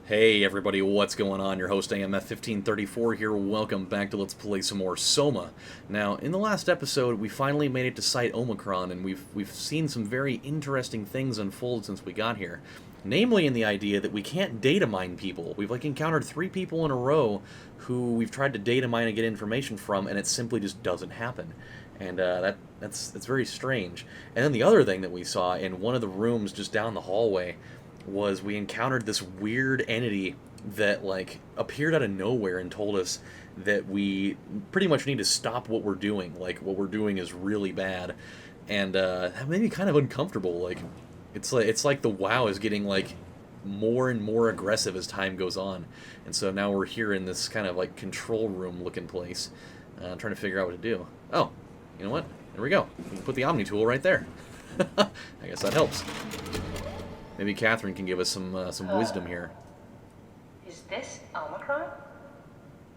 Hey everybody, what's going on? Your host AMF1534 here. Welcome back to Let's Play some more SOMA. Now, in the last episode, we finally made it to Site Omicron, and we've seen some very interesting things unfold since we got here. Namely in the idea that we can't data mine people. We've encountered 3 people in a row who we've tried to data mine and get information from, and it simply just doesn't happen. And that's very strange. And then the other thing that we saw in one of the rooms just down the hallway was we encountered this weird entity that appeared out of nowhere and told us that we pretty much need to stop what we're doing. What we're doing is really bad, and that made me kind of uncomfortable. It's like the WoW is getting more and more aggressive as time goes on, and so now we're here in this kind of control room looking place, trying to figure out what to do. Oh, you know what? There we go. We can put the Omni tool right there. I guess that helps. Maybe Catherine can give us some wisdom here. Is this Omicron?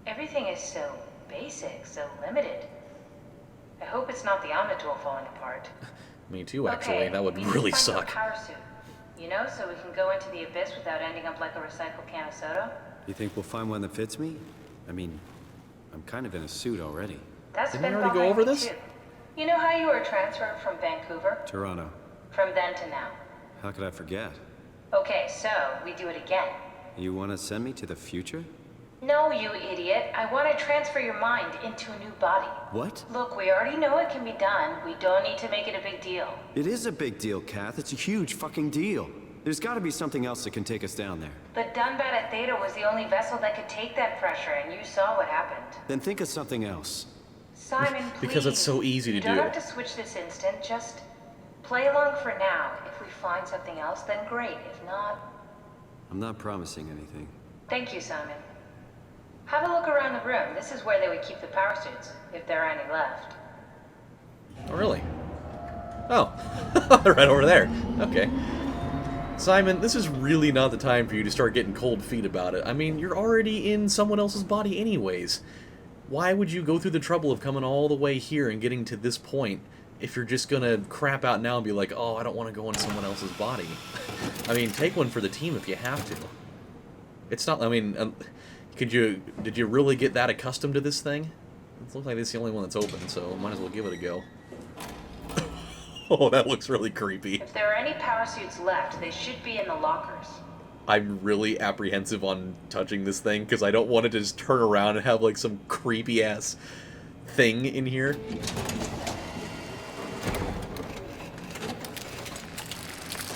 Everything is so basic, so limited. I hope it's not the Omnitool falling apart. Me too, actually. Okay, that would really we need to find suck. A power suit, so we can go into the abyss without ending up like a recycled can of soda. You think we'll find one that fits me? I mean, I'm kind of in a suit already. That's Didn't been we already go over this? Too. You know how you were transferred from Vancouver? Toronto. From then to now. How could I forget? Okay, so we do it again. You want to send me to the future? No, you idiot. I want to transfer your mind into a new body. What? Look, we already know it can be done. We don't need to make it a big deal. It is a big deal, Kath. It's a huge fucking deal. There's got to be something else that can take us down there. But Dunbat at Theta was the only vessel that could take that pressure, and you saw what happened. Then think of something else. Simon, please. Because it's so easy to you do. You don't have to switch this instant. Just play along for now. If we find something else, then great. If not... I'm not promising anything. Thank you, Simon. Have a look around the room. This is where they would keep the power suits, if there are any left. Oh, really? Oh, right over there. Okay. Simon, this is really not the time for you to start getting cold feet about it. I mean, you're already in someone else's body anyways. Why would you go through the trouble of coming all the way here and getting to this point if you're just gonna crap out now and be like, oh, I don't want to go into someone else's body? I mean, take one for the team if you have to. It's not, I mean, did you really get that accustomed to this thing? It looks like it's the only one that's open, so might as well give it a go. Oh, that looks really creepy. If there are any power suits left, they should be in the lockers. I'm really apprehensive on touching this thing, because I don't want it to just turn around and have, some creepy-ass thing in here.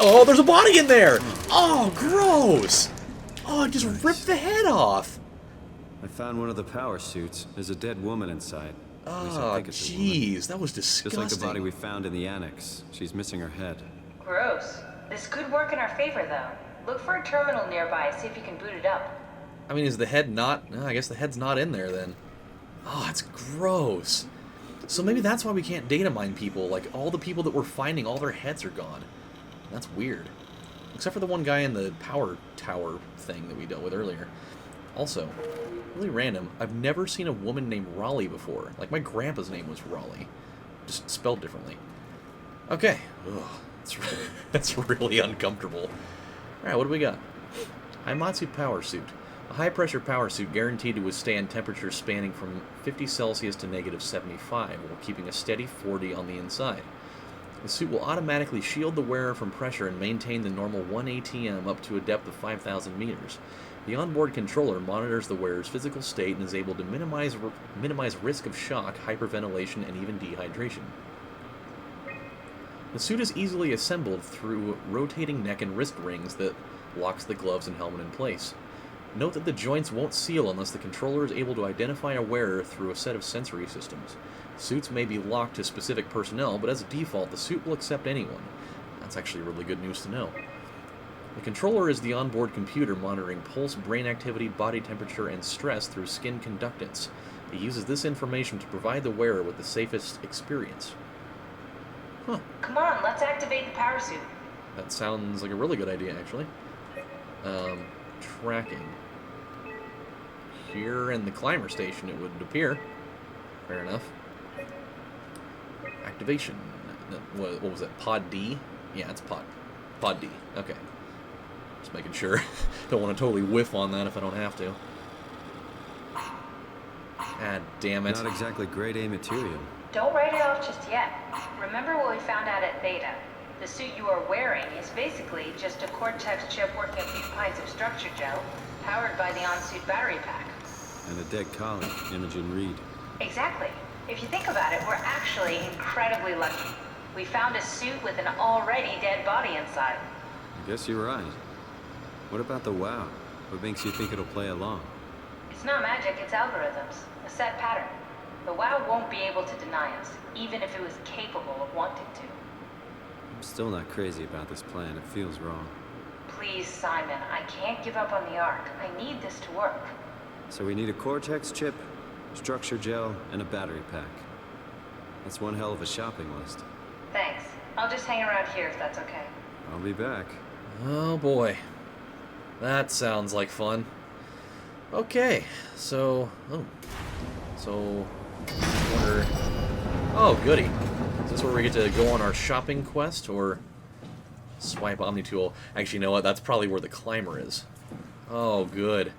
Oh, there's a body in there! Oh, gross! Oh, it just ripped the head off! I found one of the power suits. There's a dead woman inside. Oh, jeez, that was disgusting. Just like the body we found in the annex. She's missing her head. Gross. This could work in our favor, though. Look for a terminal nearby, see if you can boot it up. I mean, is the head not... No, I guess the head's not in there, then. Oh, it's gross. So maybe that's why we can't data mine people. All the people that we're finding, all their heads are gone. That's weird. Except for the one guy in the power tower thing that we dealt with earlier. Also, really random, I've never seen a woman named Raleigh before. My grandpa's name was Raleigh. Just spelled differently. Okay. Ugh, that's really uncomfortable. Alright, what do we got? Haimatsu power suit. A high-pressure power suit guaranteed to withstand temperatures spanning from 50 Celsius to -75, while keeping a steady 40 on the inside. The suit will automatically shield the wearer from pressure and maintain the normal 1 ATM up to a depth of 5,000 meters. The onboard controller monitors the wearer's physical state and is able to minimize risk of shock, hyperventilation, and even dehydration. The suit is easily assembled through rotating neck and wrist rings that locks the gloves and helmet in place. Note that the joints won't seal unless the controller is able to identify a wearer through a set of sensory systems. Suits may be locked to specific personnel, but as a default, the suit will accept anyone. That's actually really good news to know. The controller is the onboard computer monitoring pulse, brain activity, body temperature, and stress through skin conductance. It uses this information to provide the wearer with the safest experience. Huh. Come on, let's activate the power suit. That sounds like a really good idea, actually. Tracking. Here in the climber station, it would appear. Fair enough. Activation. What was it? Pod D? Yeah, it's Pod D. Okay. Just making sure. Don't want to totally whiff on that if I don't have to. God damn it. Not exactly grade A material. Don't write it off just yet. Remember what we found out at Theta? The suit you are wearing is basically just a Cortex chip working a few pints of structure gel, powered by the on-suit battery pack. And a dead colleague, Imogen Reed. Exactly. If you think about it, we're actually incredibly lucky. We found a suit with an already dead body inside. I guess you're right. What about the WoW? What makes you think it'll play along? It's not magic, it's algorithms. A set pattern. The WoW won't be able to deny us, even if it was capable of wanting to. I'm still not crazy about this plan. It feels wrong. Please, Simon, I can't give up on the Ark. I need this to work. So we need a Cortex chip, structure gel, and a battery pack. That's one hell of a shopping list. Thanks. I'll just hang around here if that's okay. I'll be back. Oh boy. That sounds like fun. Okay, so... Oh. So... I wonder... Oh, goody. Is this where we get to go on our shopping quest, or... Swipe Omni-Tool? Actually, you know what? That's probably where the climber is. Oh, good.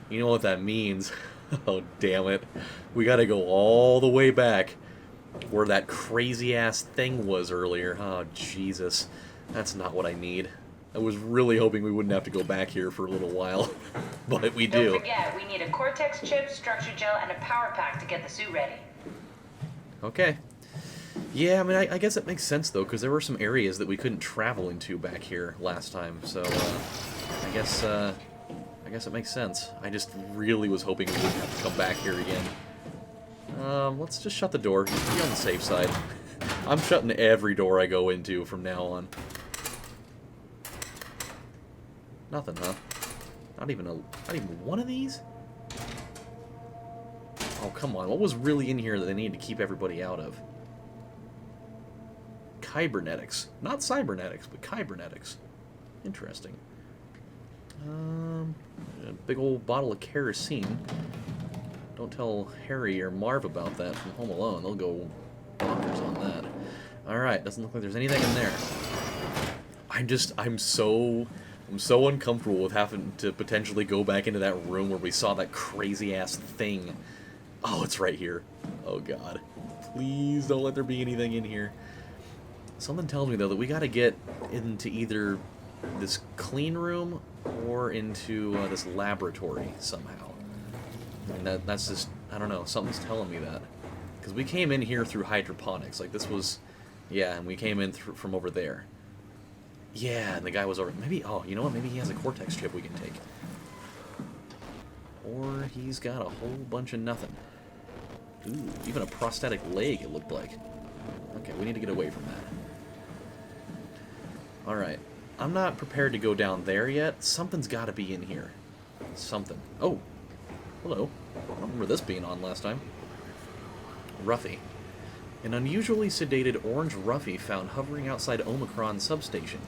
You know what that means. Oh, damn it. We gotta go all the way back where that crazy-ass thing was earlier. Oh, Jesus. That's not what I need. I was really hoping we wouldn't have to go back here for a little while. But we do. Don't forget, we need a Cortex chip, structure gel, and a power pack to get the suit ready. Okay. Yeah, I mean, I guess it makes sense, though, because there were some areas that we couldn't travel into back here last time, so, I guess it makes sense. I just really was hoping we wouldn't have to come back here again. Let's just shut the door, just be on the safe side. I'm shutting every door I go into from now on. Nothing, huh? Not even one of these? Oh, come on. What was really in here that they needed to keep everybody out of? Kybernetics. Not cybernetics, but kybernetics. Interesting. A big old bottle of kerosene. Don't tell Harry or Marv about that from Home Alone. They'll go bonkers on that. Alright, doesn't look like there's anything in there. I'm so uncomfortable with having to potentially go back into that room where we saw that crazy-ass thing. Oh, it's right here. Oh, God. Please don't let there be anything in here. Something tells me, though, that we gotta get into either this clean room or into this laboratory somehow. And that's just, I don't know, something's telling me that. Because we came in here through hydroponics. Like, this was, yeah, and we came in from over there. Yeah, and the guy was over, maybe, oh, you know what, maybe he has a Cortex chip we can take. Or he's got a whole bunch of nothing. Ooh, even a prosthetic leg, it looked like. Okay, we need to get away from that. Alright. I'm not prepared to go down there yet. Something's got to be in here. Something. Oh. Hello. I don't remember this being on last time. Ruffy. An unusually sedated orange Ruffy found hovering outside Omicron substation.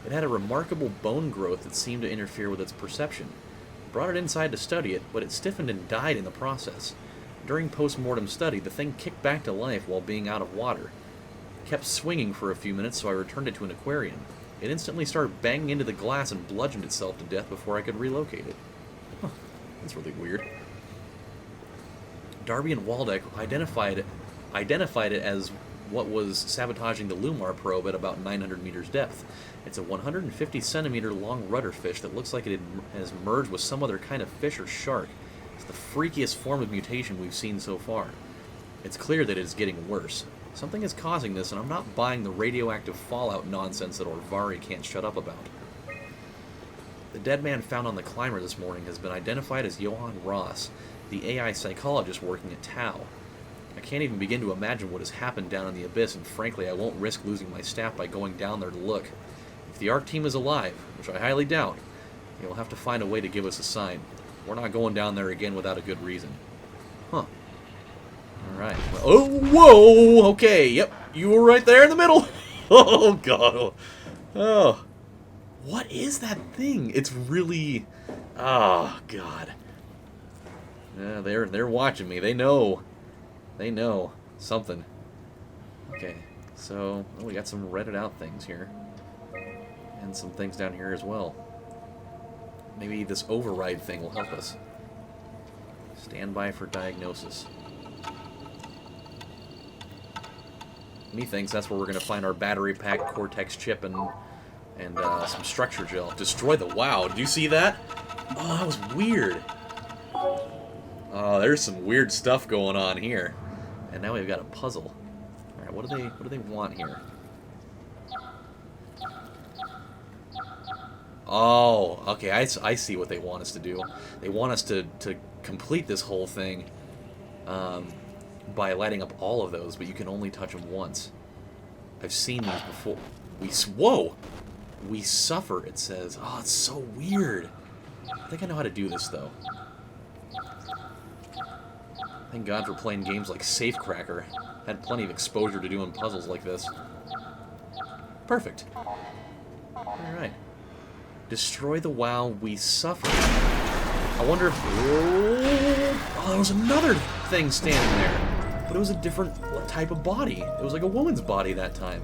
It had a remarkable bone growth that seemed to interfere with its perception. Brought it inside to study it, but it stiffened and died in the process. During post-mortem study, the thing kicked back to life while being out of water. It kept swinging for a few minutes, so I returned it to an aquarium. It instantly started banging into the glass and bludgeoned itself to death before I could relocate it. Huh, that's really weird. Darby and Waldeck identified it as what was sabotaging the Lumar probe at about 900 meters depth. It's a 150 centimeter long rudder fish that looks like it has merged with some other kind of fish or shark. It's the freakiest form of mutation we've seen so far. It's clear that it is getting worse. Something is causing this, and I'm not buying the radioactive fallout nonsense that Orvari can't shut up about. The dead man found on the climber this morning has been identified as Johann Ross, the AI psychologist working at Tau. I can't even begin to imagine what has happened down in the abyss, and frankly, I won't risk losing my staff by going down there to look. If the ARC team is alive, which I highly doubt, you'll have to find a way to give us a sign. We're not going down there again without a good reason. Huh. Alright. Oh, whoa! Okay, yep. You were right there in the middle! Oh, God. Oh. What is that thing? It's really... Oh, God. Yeah, they're watching me. They know. They know. Something. Okay. So, we got some Reddit out things here. And some things down here as well. maybe this override thing will help us. Stand by for diagnosis. Methinks that's where we're going to find our battery pack, Cortex chip, and some structure gel. Destroy the WoW. Did you see that? Oh, that was weird. Oh, there's some weird stuff going on here. And now we've got a puzzle. All right, what do they want here? Oh, okay, I see what they want us to do. They want us to complete this whole thing by lighting up all of those, but you can only touch them once. I've seen these before. Whoa! We suffer, it says. Oh, it's so weird. I think I know how to do this, though. Thank God for playing games like Safecracker. Had plenty of exposure to doing puzzles like this. Perfect. Alright. Destroy the WoW, we suffer. I wonder if... Oh, there was another thing standing there. But it was a different type of body. It was like a woman's body that time.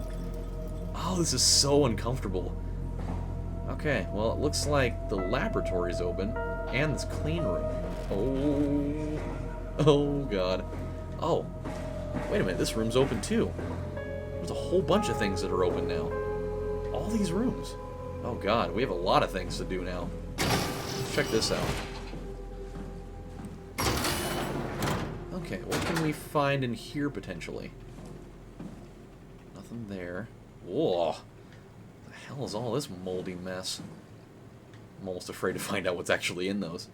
Oh, this is so uncomfortable. Okay, well, it looks like the laboratory's open. And this clean room. Oh... Oh, God. Oh. Wait a minute, this room's open, too. There's a whole bunch of things that are open now. All these rooms. Oh, God, we have a lot of things to do now. Let's check this out. Okay, what can we find in here, potentially? Nothing there. Whoa. What the hell is all this moldy mess? I'm almost afraid to find out what's actually in those.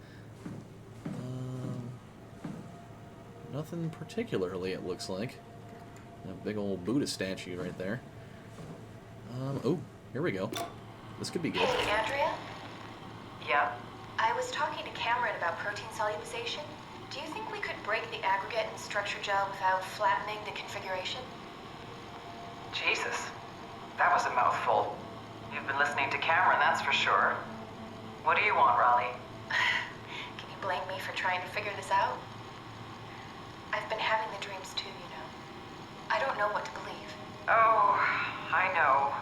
Nothing particularly, it looks like. A big old Buddha statue right there. Oh, here we go. This could be good. Hey, Andrea? Yeah? I was talking to Cameron about protein solubilization. Do you think we could break the aggregate in structure gel without flattening the configuration? Jesus. That was a mouthful. You've been listening to Cameron, that's for sure. What do you want, Raleigh? Can you blame me for trying to figure this out? I've been having the dreams too, you know. I don't know what to believe. Oh, I know.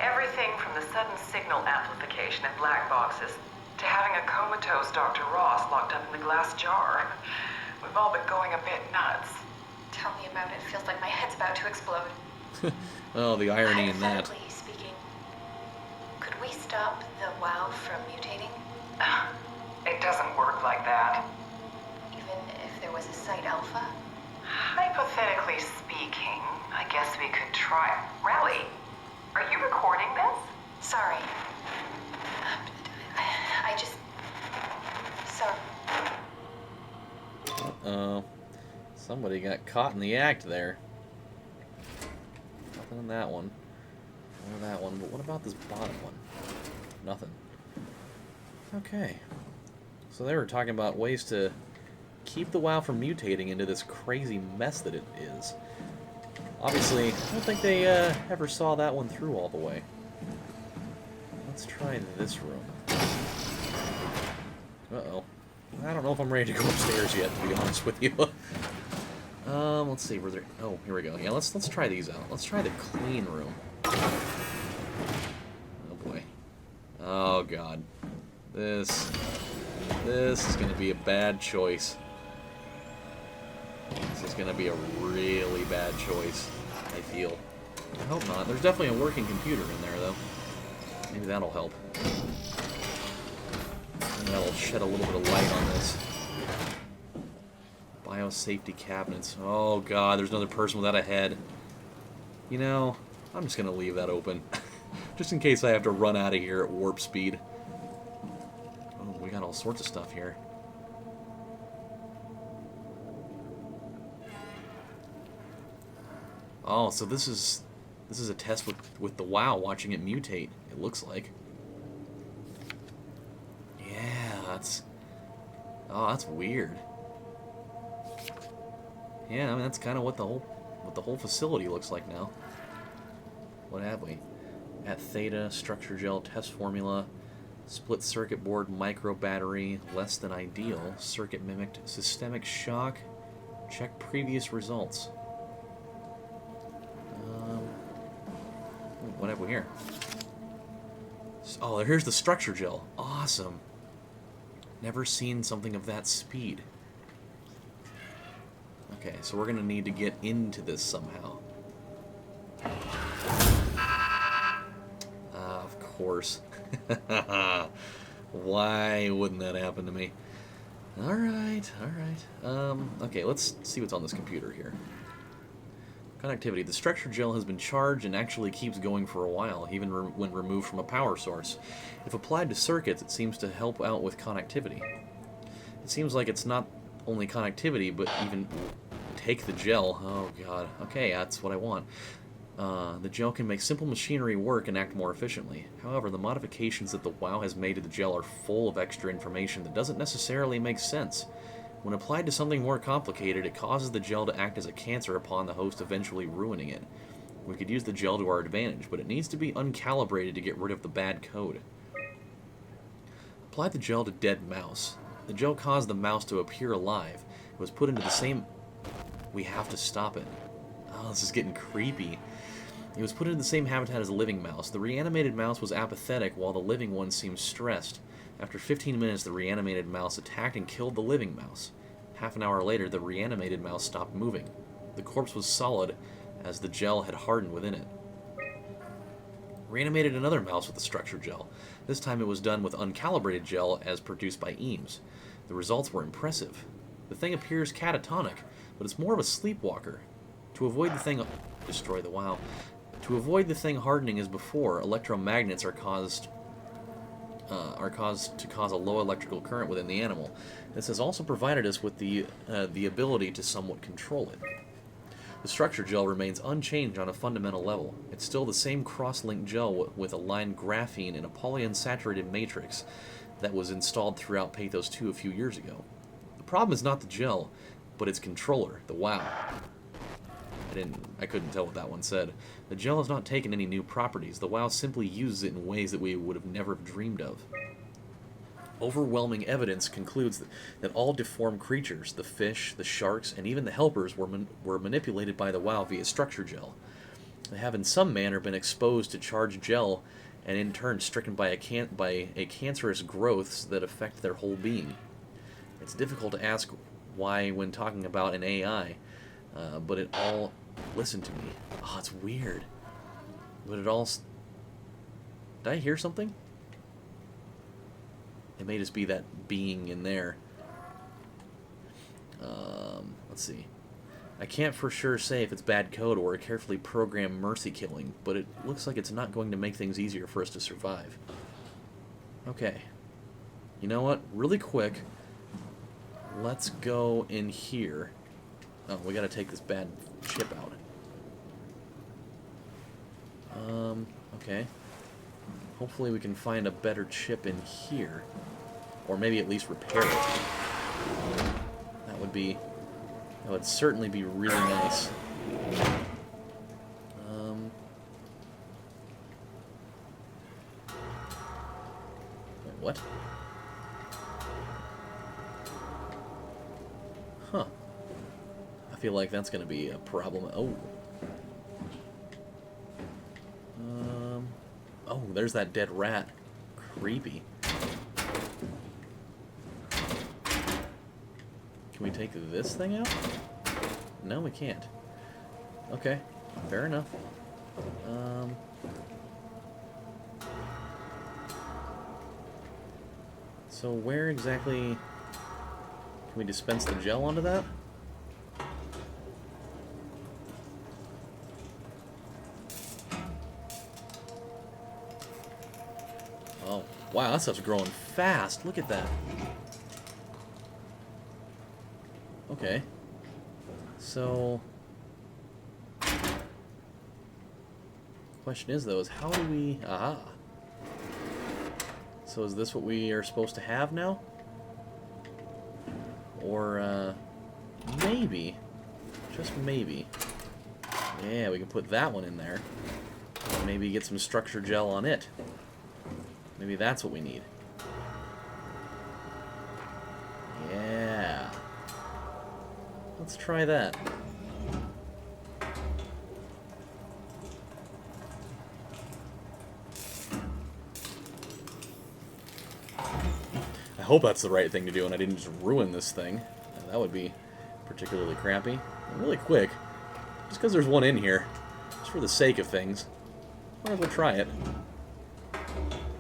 Everything from the sudden signal amplification in black boxes to having a comatose Dr. Ross locked up in the glass jar. We've all been going a bit nuts. Tell me about it. Feels like my head's about to explode. Oh, the irony in that. Hypothetically speaking, could we stop the WoW from mutating? It doesn't work like that. Even if there was a site alpha? Hypothetically speaking, I guess we could try. Raleigh, are you recording this? Sorry. I just... Sorry. Uh-oh. Somebody got caught in the act there. Nothing in that one. Or that one, but what about this bottom one? Nothing. Okay. So they were talking about ways to keep the WoW from mutating into this crazy mess that it is. Obviously, I don't think they ever saw that one through all the way. Let's try this room. Uh-oh. I don't know if I'm ready to go upstairs yet, to be honest with you. Let's see, were there... Oh, here we go. Yeah, let's try these out. Let's try the clean room. Oh, boy. Oh, God. This is going to be a bad choice. This is going to be a really bad choice, I feel. I hope not. There's definitely a working computer in there, though. Maybe that'll help. And that'll shed a little bit of light on this. Biosafety cabinets. Oh, God, there's another person without a head. You know, I'm just going to leave that open. Just in case I have to run out of here at warp speed. Oh, we got all sorts of stuff here. Oh, so this is a test with the WoW, watching it mutate, it looks like. Yeah, that's weird. Yeah, I mean that's kind of what the whole facility looks like now. What have we? At Theta, structure gel, test formula, split circuit board, micro battery, less than ideal, circuit mimicked, systemic shock, check previous results. What have we here? Oh, here's the structure gel. Awesome. Never seen something of that speed. Okay, so we're going to need to get into this somehow. Of course. Why wouldn't that happen to me? Alright, alright. Okay, let's see what's on this computer here. Connectivity. The structure gel has been charged and actually keeps going for a while, even when removed from a power source. If applied to circuits, it seems to help out with connectivity. It seems like it's not only connectivity, but even... Take the gel. Oh god. Okay, that's what I want. The gel can make simple machinery work and act more efficiently. However, the modifications that the WoW has made to the gel are full of extra information that doesn't necessarily make sense. When applied to something more complicated, it causes the gel to act as a cancer upon the host, eventually ruining it. We could use the gel to our advantage, but it needs to be uncalibrated to get rid of the bad code. Apply the gel to dead mouse. The gel caused the mouse to appear alive. It was put into the same... We have to stop it. Oh, this is getting creepy. It was put into the same habitat as a living mouse. The reanimated mouse was apathetic, while the living one seemed stressed. After 15 minutes, the reanimated mouse attacked and killed the living mouse. Half an hour later, the reanimated mouse stopped moving. The corpse was solid, as the gel had hardened within it. Reanimated another mouse with the structure gel. This time it was done with uncalibrated gel, as produced by Eames. The results were impressive. The thing appears catatonic, but it's more of a sleepwalker. To avoid the thing... Destroy the WoW. To avoid the thing hardening as before, electromagnets are caused to cause a low electrical current within the animal. This has also provided us with the ability to somewhat control it. The structure gel remains unchanged on a fundamental level. It's still the same cross-linked gel with aligned graphene in a polyunsaturated matrix that was installed throughout Pathos-ii a few years ago. The problem is not the gel, but its controller, the WoW. I couldn't tell what that one said. The gel has not taken any new properties. The WoW simply uses it in ways that we would have never dreamed of. Overwhelming evidence concludes that all deformed creatures, the fish, the sharks, and even the helpers were manipulated by the WoW via structure gel. They have in some manner been exposed to charged gel and in turn stricken by a cancerous growths that affect their whole being. It's difficult to ask why when talking about an AI, but it all... Listen to me. Oh, it's weird. But it all... Did I hear something? It may just be that being in there. Let's see. I can't for sure say if it's bad code or a carefully programmed mercy killing, but it looks like it's not going to make things easier for us to survive. Okay. You know what? Really quick, let's go in here. Oh, we gotta take this bad chip out. Okay. Hopefully we can find a better chip in here. Or maybe at least repair it. That would certainly be really nice. Wait, what? Huh. I feel like that's gonna be a problem. Oh. Oh, there's that dead rat. Creepy. Can we take this thing out? No, we can't. Okay, fair enough. So where exactly can we dispense the gel onto that? Oh, wow, that stuff's growing fast. Look at that. Okay. So, question is though, is how do we... Aha. So is this what we are supposed to have now? Or, maybe, just maybe. Yeah, we can put that one in there. And maybe get some structure gel on it. Maybe that's what we need. Yeah. Let's try that. hope that's the right thing to do and I didn't just ruin this thing. That would be particularly crappy. Really quick, just because there's one in here, just for the sake of things, might as well try it.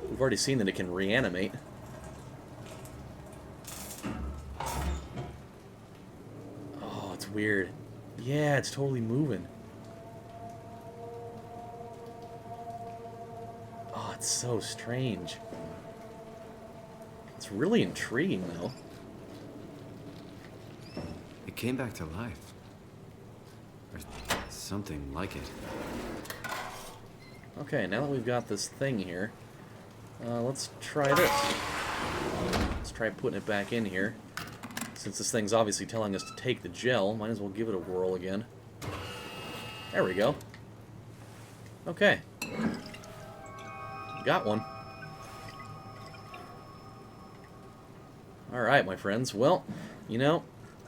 We've already seen that it can reanimate. Oh, it's weird. Yeah, it's totally moving. Oh, it's so strange. It's really intriguing, though. It came back to life. Or something like it. Okay, now that we've got this thing here, let's try this. Let's try putting it back in here. Since this thing's obviously telling us to take the gel, might as well give it a whirl again. There we go. Okay. Got one. Alright, my friends. Well, you know,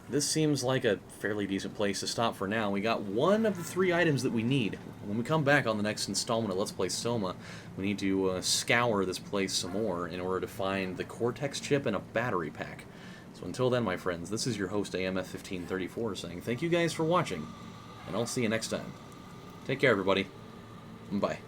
this seems like a fairly decent place to stop for now. We got one of the 3 items that we need. When we come back on the next installment of Let's Play Soma, we need to scour this place some more in order to find the Cortex chip and a battery pack. So until then, my friends, this is your host, AMF1534, saying thank you guys for watching, and I'll see you next time. Take care, everybody. Bye.